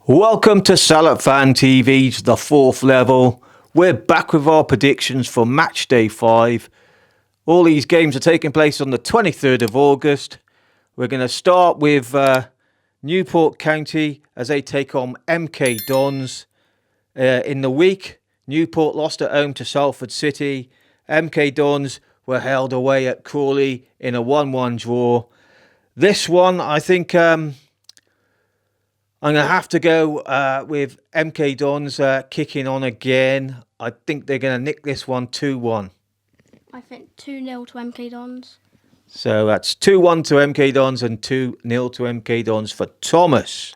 Welcome to Salop Fan TV's The Fourth Level. We're back with our predictions for Matchday 5. All these games are taking place on the 23rd of August. We're going to start with Newport County as they take on MK Dons. In the week, Newport lost at home to Salford City. MK Dons were held away at Crawley in a 1-1 draw. This one, I think... I'm going to have to go with MK Dons kicking on again. I think they're going to nick this one 2-1. I think 2-0 to MK Dons. So that's 2-1 to MK Dons and 2-0 to MK Dons for Thomas.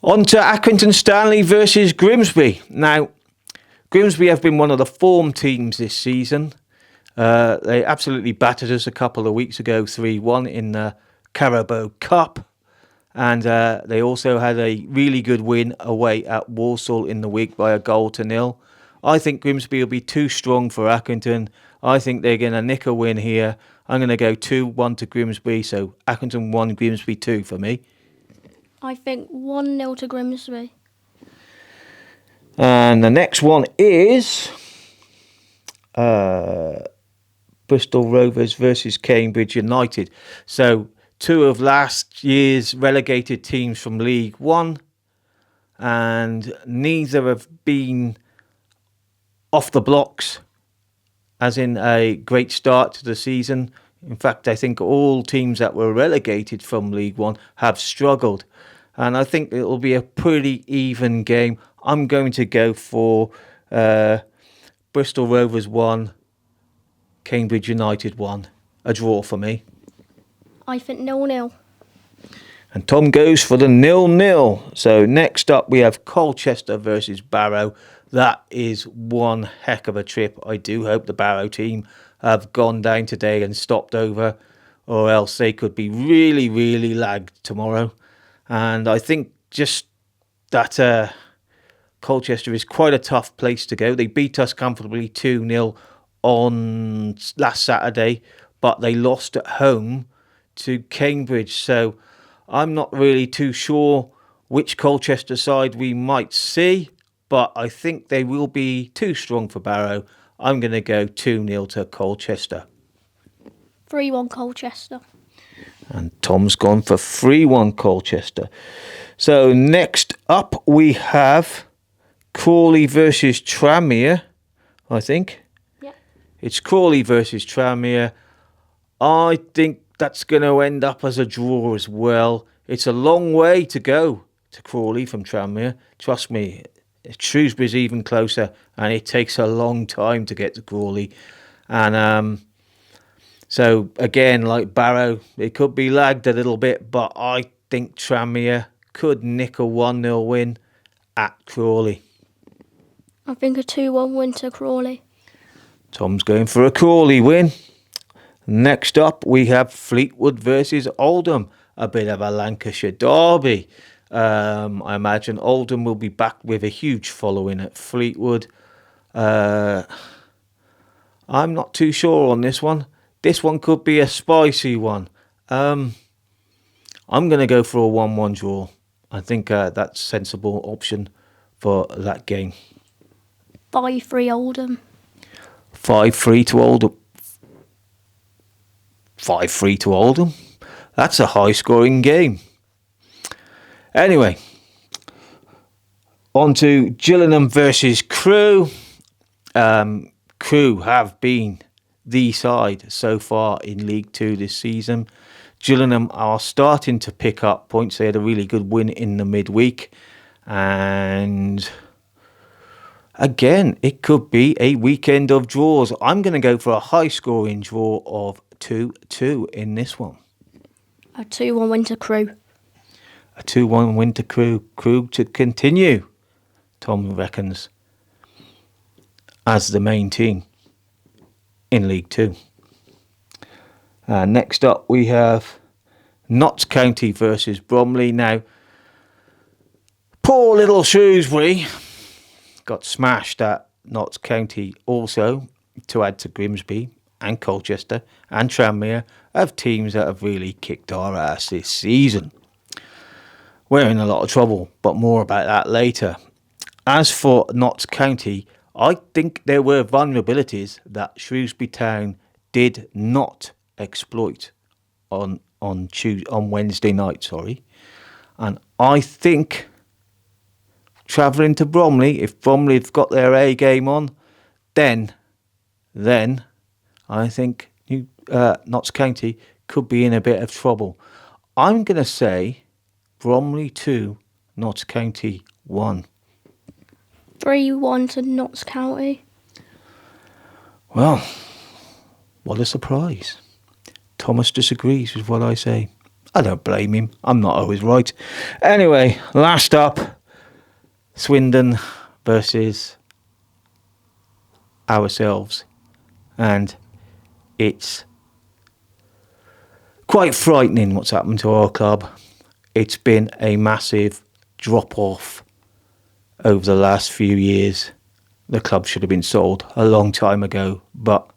On to Accrington Stanley versus Grimsby. Now, Grimsby have been one of the form teams this season. They absolutely battered us a couple of weeks ago, 3-1 in the Carabao Cup. And they also had a really good win away at Walsall in the week by 1-0. I think Grimsby will be too strong for Accrington. I think they're going to nick a win here. I'm going to go 2-1 to Grimsby. So Accrington 1, Grimsby 2 for me. I think 1-0 to Grimsby. And the next one is... Bristol Rovers versus Cambridge United. So, two of last year's relegated teams from League One, and neither have been off the blocks, as in a great start to the season. In fact, I think all teams that were relegated from League One have struggled, and I think it will be a pretty even game. I'm going to go for Bristol Rovers 1, Cambridge United 1. A draw for me. I think 0-0. And Tom goes for the 0-0. So next up we have Colchester versus Barrow. That is one heck of a trip. I do hope the Barrow team have gone down today and stopped over, or else they could be really, really lagged tomorrow. And I think just that Colchester is quite a tough place to go. They beat us comfortably 2-0 on last Saturday, but they lost at home to Cambridge. So I'm not really too sure which Colchester side we might see, but I think they will be too strong for Barrow. I'm going to go 2-0 to Colchester. 3-1 Colchester. And Tom's gone for 3-1 Colchester. So next up we have Crawley versus Tranmere, I think. It's Crawley versus Tranmere. I think that's going to end up as a draw as well. It's a long way to go to Crawley from Tranmere. Trust me, Shrewsbury's even closer, and it takes a long time to get to Crawley. And so, again, like Barrow, it could be lagged a little bit, but I think Tranmere could nick a 1-0 win at Crawley. I think a 2-1 win to Crawley. Tom's going for a Crawley win. Next up, we have Fleetwood versus Oldham. A bit of a Lancashire derby. I imagine Oldham will be back with a huge following at Fleetwood. I'm not too sure on this one. This one could be a spicy one. I'm going to go for a 1-1 draw. I think that's a sensible option for that game. 5-3 Oldham. 5-3 to Oldham. 5-3 to Oldham. That's a high-scoring game. Anyway, on to Gillingham versus Crewe. Crewe have been the side so far in League 2 this season. Gillingham are starting to pick up points. They had a really good win in the midweek. And... again, it could be a weekend of draws. I'm going to go for a high-scoring draw of 2-2 in this one. A 2-1 win to Crewe. A 2-1 win to Crewe. Crewe to continue, Tom reckons, as the main team in League 2. Next up, we have Notts County versus Bromley. Now, poor little Shrewsbury got smashed at Notts County also, to add to Grimsby. and Colchester and Tranmere of teams that have really kicked our ass this season. We're in a lot of trouble, but more about that later. As for Notts County, I think there were vulnerabilities that Shrewsbury Town did not exploit on Wednesday night, and I think travelling to Bromley, if Bromley have got their A game on, then I think Notts County could be in a bit of trouble. I'm going to say Bromley 2, Notts County 1. 3-1 to Notts County. Well, what a surprise. Thomas disagrees with what I say. I don't blame him. I'm not always right. Anyway, last up, Swindon versus ourselves. And it's quite frightening what's happened to our club. It's been a massive drop-off over the last few years. The club should have been sold a long time ago, but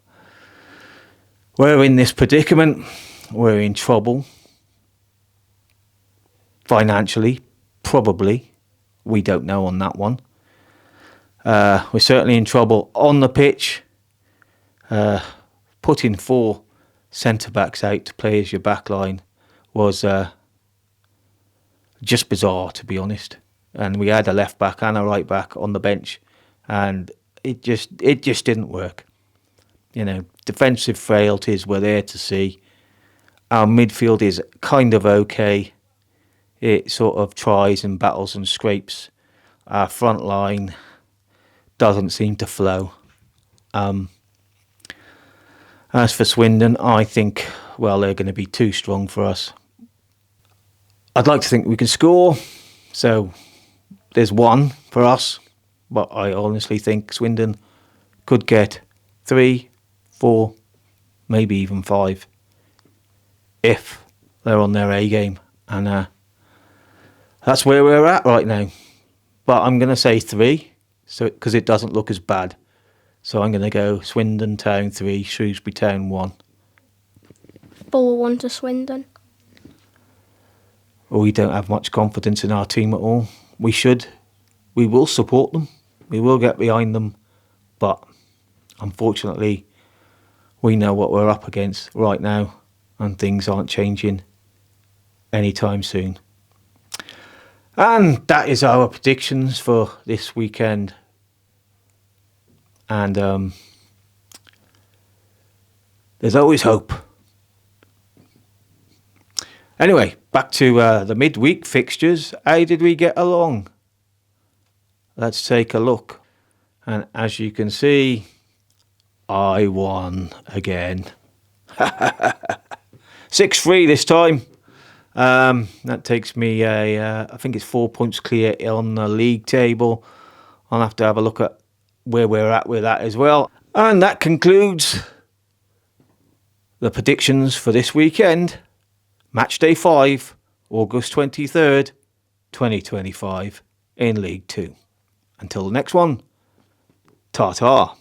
we're in this predicament. We're in trouble. Financially, probably. We don't know on that one. We're certainly in trouble on the pitch. Putting 4 centre-backs out to play as your back line was just bizarre, to be honest. And we had a left-back and a right-back on the bench, and it just didn't work. You know, defensive frailties were there to see. Our midfield is kind of okay. It sort of tries and battles and scrapes. Our front line doesn't seem to flow. As for Swindon, I think, well, they're going to be too strong for us. I'd like to think we can score, so there's 1 for us, but I honestly think Swindon could get 3, 4, maybe even 5 if they're on their A game, and that's where we're at right now. But I'm going to say 3, because it doesn't look as bad. So I'm going to go Swindon Town 3, Shrewsbury Town 1. 4-1 to Swindon. We don't have much confidence in our team at all. We should. We will support them. We will get behind them. But unfortunately, we know what we're up against right now, and things aren't changing anytime soon. And that is our predictions for this weekend. And there's always hope. Anyway, back to the midweek fixtures. How did we get along? Let's take a look. And as you can see, I won again. 6-3 this time. That takes me I think it's 4 points clear on the league table. I'll have to have a look at where we're at with that as well. And that concludes the predictions for this weekend. Matchday 5, August 23rd, 2025 in League 2. Until the next one, ta-ta.